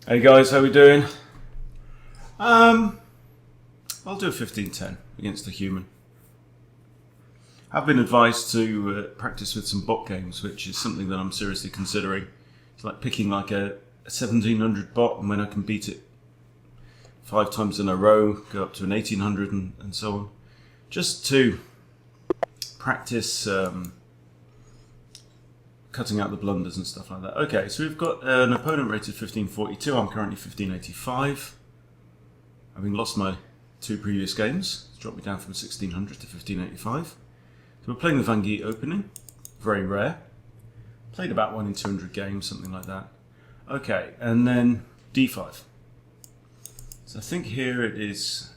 Hey guys, how we doing? I'll do a 15-10 against a human. I've been advised to practice with some bot games, which is something that I'm seriously considering. It's like picking like a 1700 bot, and when I can beat it 5 times in a row, go up to an 1800 and so on. Just to practice cutting out the blunders and stuff like that. Okay, so we've got an opponent rated 1542. I'm currently 1585. Having lost my 2 previous games, it's dropped me down from 1600 to 1585. So we're playing the Geet opening, very rare. Played about 1 in 200 games, something like that. Okay, and then d5. So I think here it is,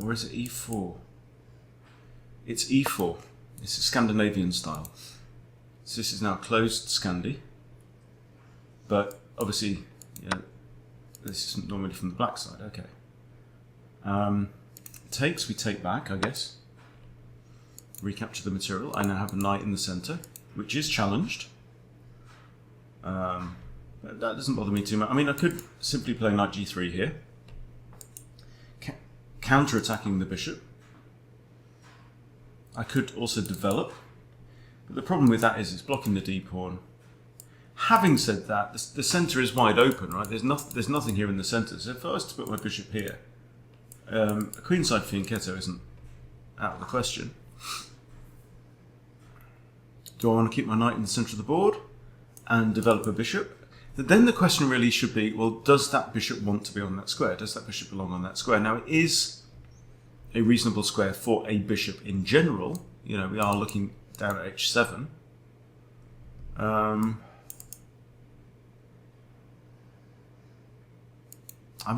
or is it e4? It's e4. It's a Scandinavian style. So this is now closed Scandi, but obviously, yeah, this isn't normally from the black side. Okay. Takes, we take back, I guess. Recapture the material. I now have a knight in the center, which is challenged. But that doesn't bother me too much. I mean, I could simply play knight g3 here, counter-attacking the bishop. I could also develop, but the problem with that is it's blocking the d-pawn. Having said that, the centre is wide open, right? There's nothing here in the centre. So if I was to put my bishop here, a queenside fianchetto isn't out of the question. Do I want to keep my knight in the centre of the board and develop a bishop? Then the question really should be, well, does that bishop want to be on that square? Does that bishop belong on that square? Now, it is a reasonable square for a bishop in general. You know, we are looking down at h7. I'm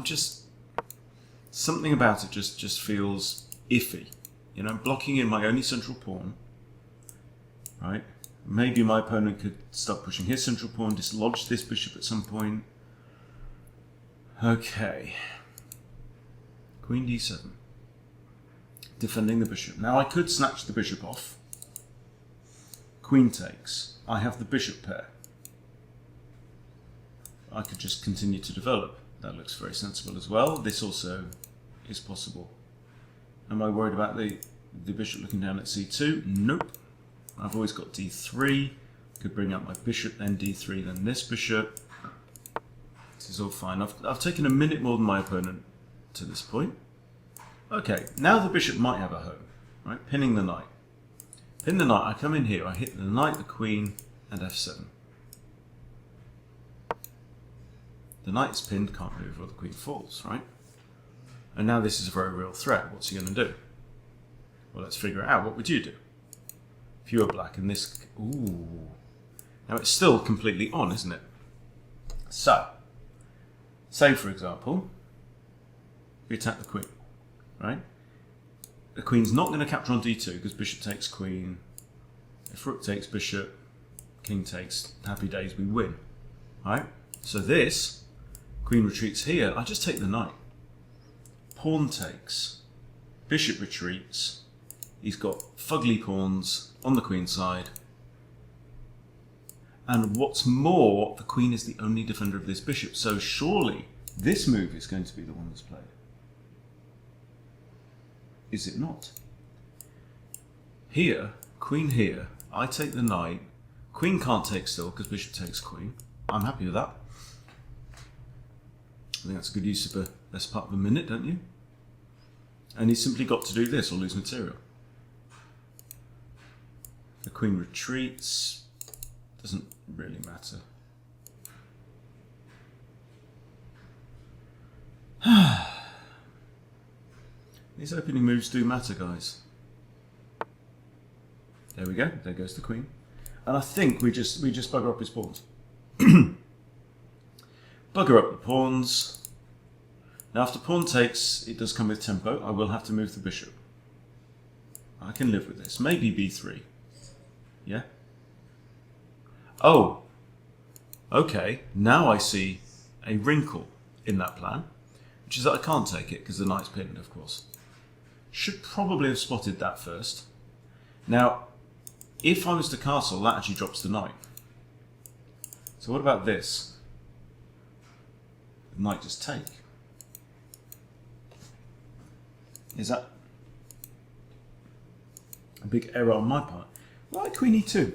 just, something about it just feels iffy. You know, blocking in my only central pawn, right? Maybe my opponent could start pushing his central pawn, dislodge this bishop at some point. Okay. Queen d7. Defending the bishop. Now I could snatch the bishop off. Queen takes. I have the bishop pair. I could just continue to develop. That looks very sensible as well. This also is possible. Am I worried about the bishop looking down at c2? Nope. I've always got d3. Could bring up my bishop, then d3, then this bishop. This is all fine. I've taken a minute more than my opponent to this point. Okay, now the bishop might have a home, right? Pinning the knight. Pin the knight, I come in here, I hit the knight, the queen, and f7. The knight's pinned, can't move, or the queen falls, right? And now this is a very real threat. What's he going to do? Well, let's figure it out. What would you do? If you were black and this... Ooh. Now it's still completely on, isn't it? So, say for example, we attack the queen. Right? The queen's not going to capture on d2 because bishop takes queen. If rook takes bishop, king takes, happy days, we win. Right? So this, queen retreats here, I just take the knight. Pawn takes, bishop retreats, he's got fugly pawns on the queen side. And what's more, the queen is the only defender of this bishop, so surely this move is going to be the one that's played. Is it not? Here, queen here, I take the knight, queen can't take still because bishop takes queen. I'm happy with that. I think that's a good use of a best part of a minute, don't you? And he's simply got to do this or lose material. The queen retreats, doesn't really matter. These opening moves do matter, guys. There we go. There goes the queen. And I think we just bugger up his pawns. Bugger up the pawns. Now after pawn takes, it does come with tempo. I will have to move the bishop. I can live with this. Maybe b3. Yeah? Oh. Okay. Now I see a wrinkle in that plan, which is that I can't take it because the knight's pinned, of course. Should probably have spotted that first. Now, if I was to castle, that actually drops the knight. So what about this? Knight just take. Is that a big error on my part? Why Queen E2?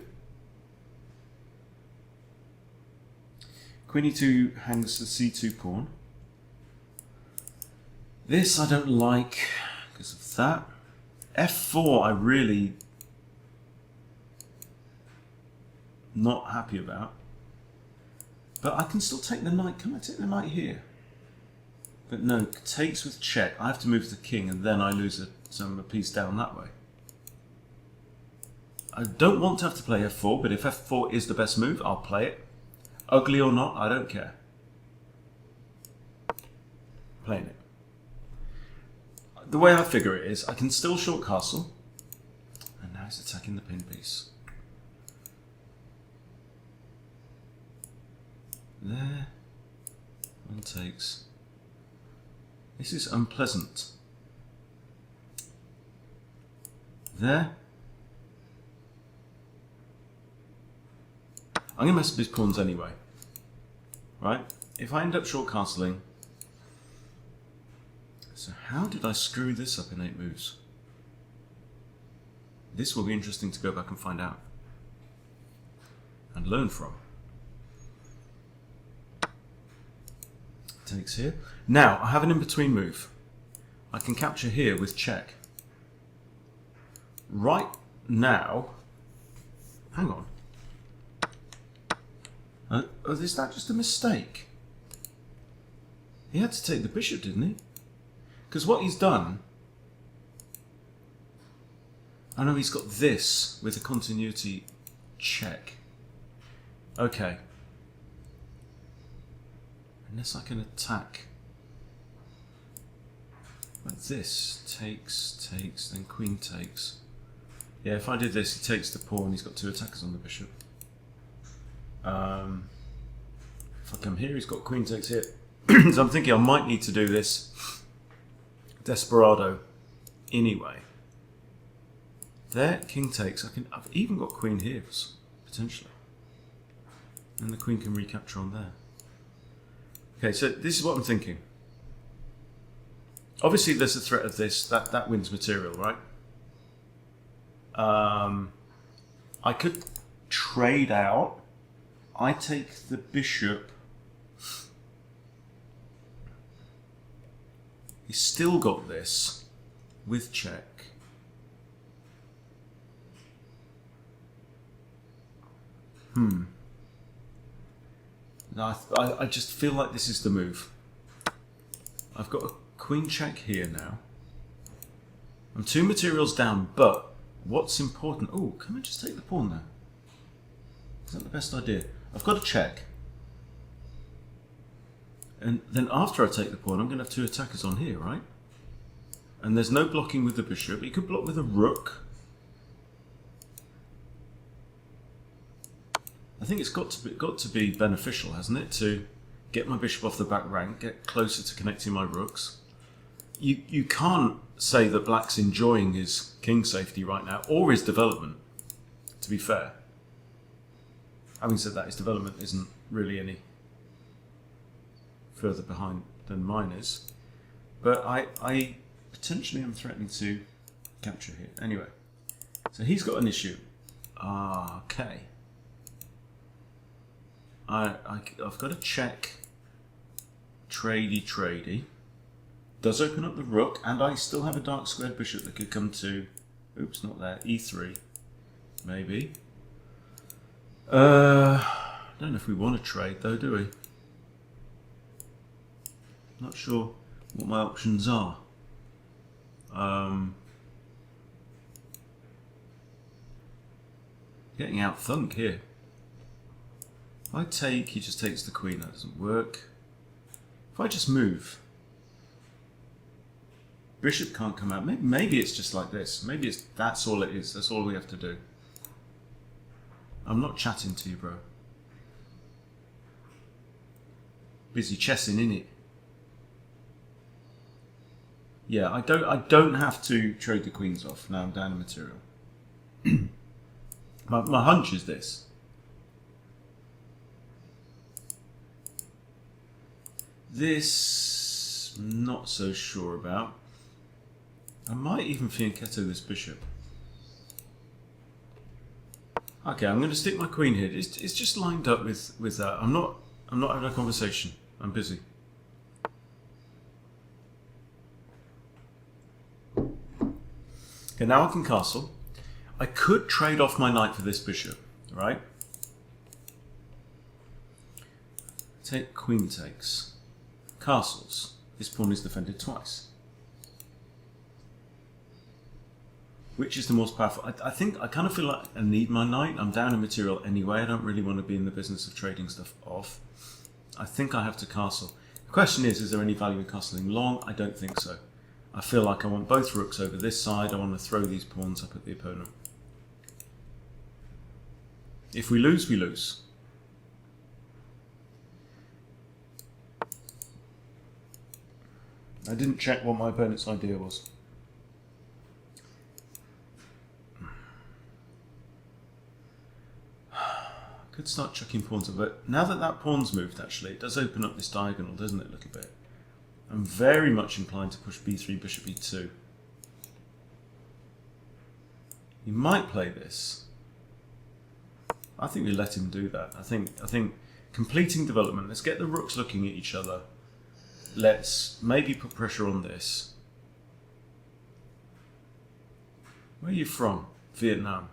Queen E2 hangs the C2 pawn. This I don't like because of that. F4 I really not happy about. But I can still take the knight. Can I take the knight here? But no, takes with check. I have to move the king and then I lose a piece down that way. I don't want to have to play F4, but if F4 is the best move, I'll play it. Ugly or not, I don't care. Playing it. The way I figure it is, I can still short castle. And now he's attacking the pin piece. There. One takes. This is unpleasant. There. I'm going to mess up his pawns anyway. Right? If I end up short castling... So how did I screw this up in 8 moves? This will be interesting to go back and find out. And learn from. Takes here. Now, I have an in-between move. I can capture here with check. Right now... Hang on. Is that just a mistake? He had to take the bishop, didn't he? Because what he's done... I know he's got this with a continuity check. Okay. Unless I can attack. Like this. Takes, then queen takes. Yeah, if I did this, he takes the pawn, he's got 2 attackers on the bishop. If I come here, he's got queen takes here. So I'm thinking I might need to do this desperado anyway. There, king takes. I've even got queen here, potentially. And the queen can recapture on there. Okay, so this is what I'm thinking. Obviously, there's a threat of this. That wins material, right? I could trade out. I take the bishop. He's still got this with check. No, I just feel like this is the move. I've got a queen check here now. I'm 2 materials down, but what's important... Oh, can I just take the pawn there? Is that the best idea? I've got a check. And then after I take the pawn, I'm going to have 2 attackers on here, right? And there's no blocking with the bishop. He could block with a rook. I think it's got to be beneficial, hasn't it, to get my bishop off the back rank, get closer to connecting my rooks. You can't say that black's enjoying his king safety right now, or his development, to be fair. Having said that, his development isn't really any further behind than mine is. But I potentially am threatening to capture here. Anyway, so he's got an issue. Okay. I've got to check tradey. Does open up the rook, and I still have a dark squared bishop that could come to... Oops, not there. E3. Maybe. Don't know if we want to trade though, do we? Not sure what my options are. Getting out thunk here. If I take, he just takes the queen. That doesn't work. If I just move, bishop can't come out. Maybe it's just like this. Maybe that's all it is. That's all we have to do. I'm not chatting to you, bro. Busy chessing, innit? Yeah, I don't have to trade the queens off. Now I'm down in material. my hunch is this. This, I'm not so sure about. I might even fianchetto this bishop. Okay, I'm going to stick my queen here. It's just lined up with that. I'm not having a conversation. I'm busy. Okay, now I can castle. I could trade off my knight for this bishop, right? Take queen takes. Castles. This pawn is defended twice. Which is the most powerful? I think I kind of feel like I need my knight. I'm down in material anyway. I don't really want to be in the business of trading stuff off. I think I have to castle. The question is there any value in castling long? I don't think so. I feel like I want both rooks over this side. I want to throw these pawns up at the opponent. If we lose, we lose. I didn't check what my opponent's idea was. Could start chucking pawns up, but now that that pawn's moved, actually, it does open up this diagonal, doesn't it, a little bit? I'm very much inclined to push b3, bishop e2. He might play this. I think we let him do that. I think completing development, let's get the rooks looking at each other. Let's maybe put pressure on this. Where are you from? Vietnam.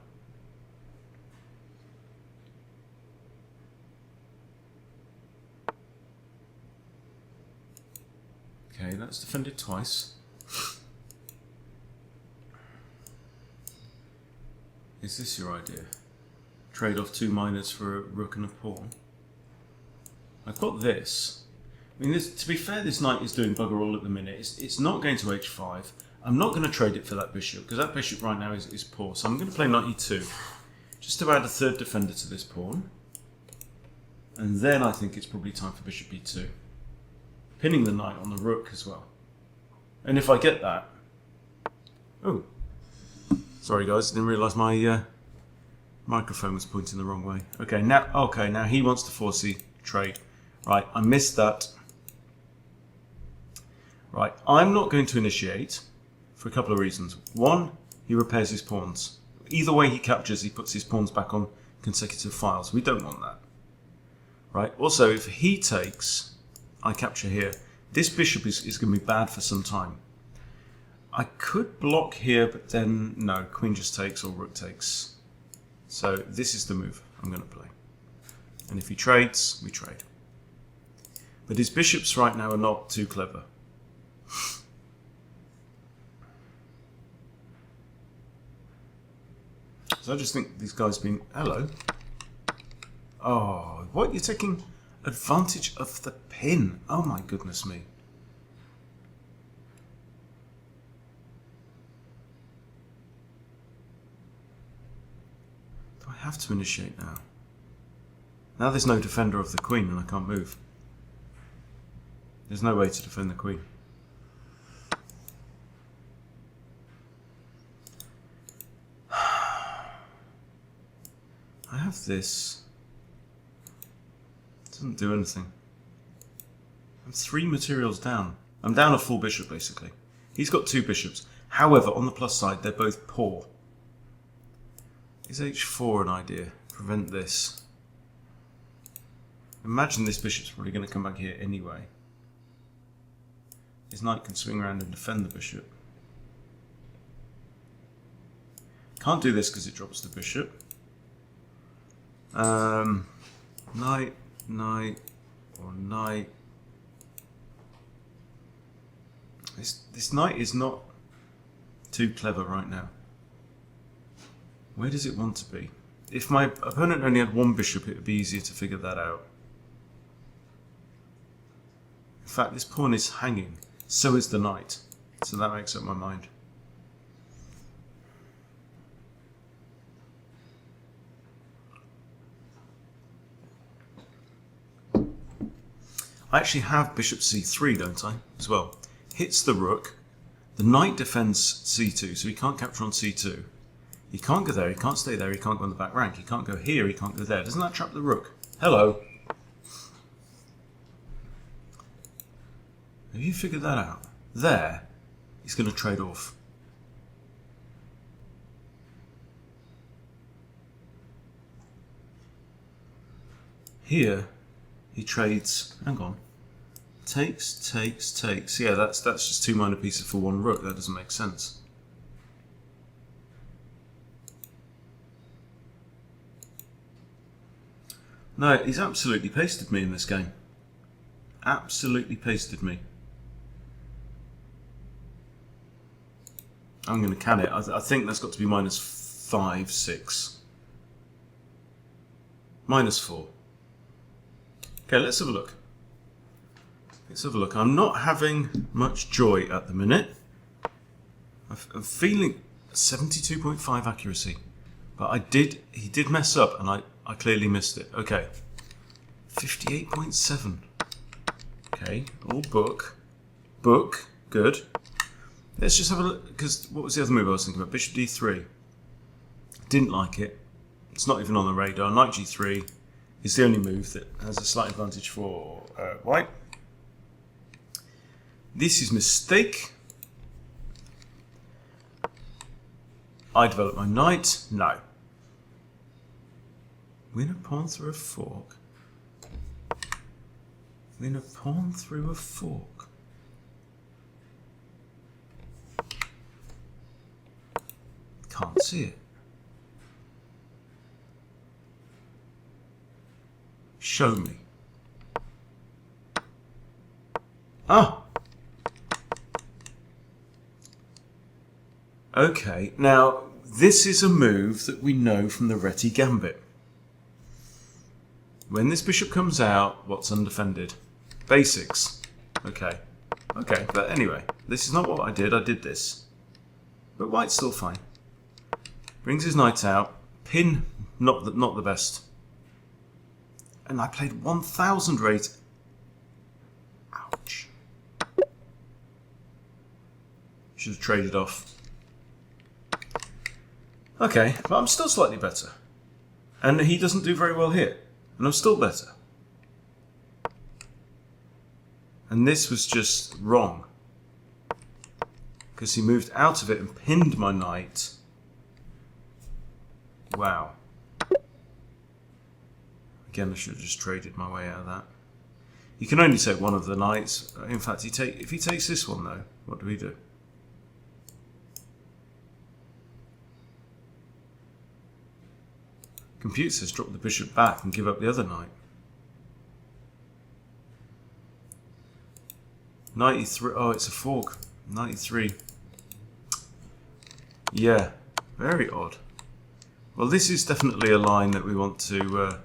Okay, that's defended twice. Is this your idea? Trade off 2 minors for a rook and a pawn. I've got this. I mean, to be fair, this knight is doing bugger all at the minute. It's not going to h5. I'm not going to trade it for that bishop, because that bishop right now is poor. So I'm going to play knight e2. Just to add a third defender to this pawn. And then I think it's probably time for bishop e2. Pinning the knight on the rook as well. And if I get that... Oh. Sorry guys, I didn't realise my microphone was pointing the wrong way. Okay, now he wants to force the trade. Right, I missed that. Right, I'm not going to initiate for a couple of reasons. One, he repairs his pawns. Either way he captures, he puts his pawns back on consecutive files. We don't want that. Right, also if he takes... I capture here. This bishop is going to be bad for some time. I could block here, but then no, queen just takes or rook takes. So this is the move I'm going to play. And if he trades, we trade. But his bishops right now are not too clever. So I just think these guys been... Hello. Oh, what? You're taking advantage of the pin. Oh my goodness me. Do I have to initiate now? Now there's no defender of the queen and I can't move. There's no way to defend the queen. I have this. It doesn't do anything. I'm 3 materials down. I'm down a full bishop basically. He's got 2 bishops. However, on the plus side, they're both poor. Is h4 an idea? Prevent this. Imagine this bishop's probably going to come back here anyway. His knight can swing around and defend the bishop. Can't do this because it drops the bishop. Knight, knight, or knight. This knight is not too clever right now. Where does it want to be? If my opponent only had 1 bishop, it would be easier to figure that out. In fact, this pawn is hanging. So is the knight. So that makes up my mind. I actually have bishop c3, don't I, as well. Hits the rook. The knight defends c2, so he can't capture on c2. He can't go there, he can't stay there, he can't go on the back rank. He can't go here, he can't go there. Doesn't that trap the rook? Hello. Have you figured that out? There, he's going to trade off. Here, he trades, hang on, takes, takes, takes. Yeah, that's just 2 minor pieces for 1 rook. That doesn't make sense. No, he's absolutely pasted me in this game. Absolutely pasted me. I'm going to can it. I think that's got to be -5, 6. -4. Okay, let's have a look. Let's have a look. I'm not having much joy at the minute. I'm feeling 72.5 accuracy. But he did mess up, and I clearly missed it. Okay. 58.7. Okay, all book. Book, good. Let's just have a look, because what was the other move I was thinking about? Bishop d3. Didn't like it. It's not even on the radar. Knight g3 is the only move that has a slight advantage for white. This is mistake. I develop my knight. No. Win a pawn through a fork. Win a pawn through a fork. Can't see it. Show me. Ah! Okay, now this is a move that we know from the Reti Gambit. When this bishop comes out, what's undefended? Basics. Okay. Okay, but anyway, this is not what I did this. But white's still fine. Brings his knight out. Pin, not the best. And I played 1000 rate. Ouch. Should have traded off. Okay, but I'm still slightly better. And he doesn't do very well here. And I'm still better. And this was just wrong. Because he moved out of it and pinned my knight. Wow. Again, I should have just traded my way out of that. He can only take one of the knights. In fact, if he takes this one though, what do we do? Computer says drop the bishop back and give up the other knight. Knight e3. Oh, it's a fork. Knight e3. Yeah, very odd. Well, this is definitely a line that we want to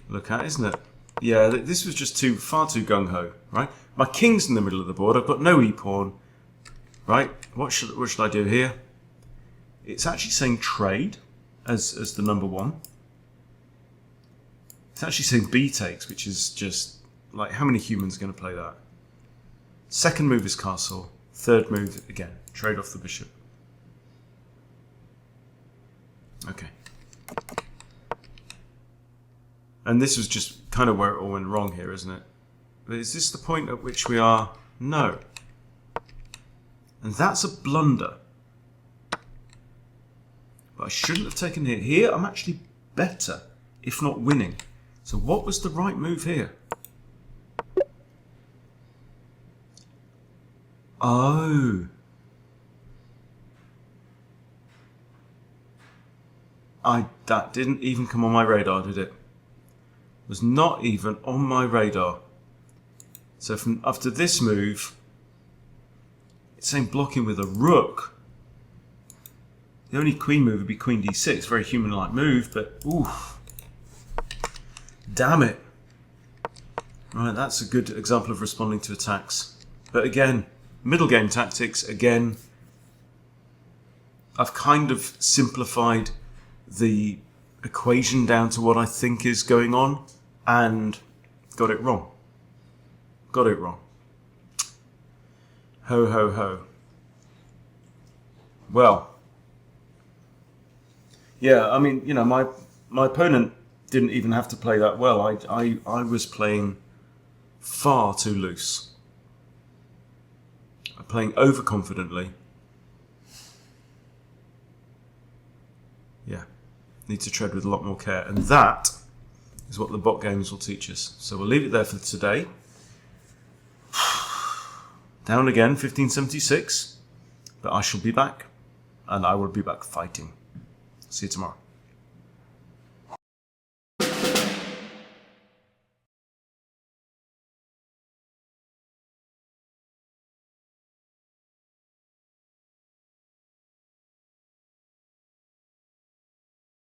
look at, isn't it? Yeah, this was just far too gung-ho, right? My king's in the middle of the board. I've got no e-pawn, right? What should I do here? It's actually saying trade as the number 1. It's actually saying b takes, which is just like, how many humans are going to play that? Second move is castle. Third move, again, trade off the bishop. Okay. And this was just kind of where it all went wrong here, isn't it? But is this the point at which we are? No. And that's a blunder. But I shouldn't have taken it. Here, I'm actually better, if not winning. So what was the right move here? Oh. That didn't even come on my radar, did it? Was not even on my radar. So after this move, it's saying blocking with a rook. The only queen move would be queen d6. Very human-like move, but oof. Damn it. Right, that's a good example of responding to attacks. But again, middle game tactics, again, I've kind of simplified the equation down to what I think is going on and got it wrong. Got it wrong. Ho, ho, ho. Well, yeah, I mean, you know, my opponent didn't even have to play that well. I was playing far too loose. are playing overconfidently. Yeah, need to tread with a lot more care. And that is what the bot games will teach us. So we'll leave it there for today. Down again, 1576. But I shall be back. And I will be back fighting. See you tomorrow.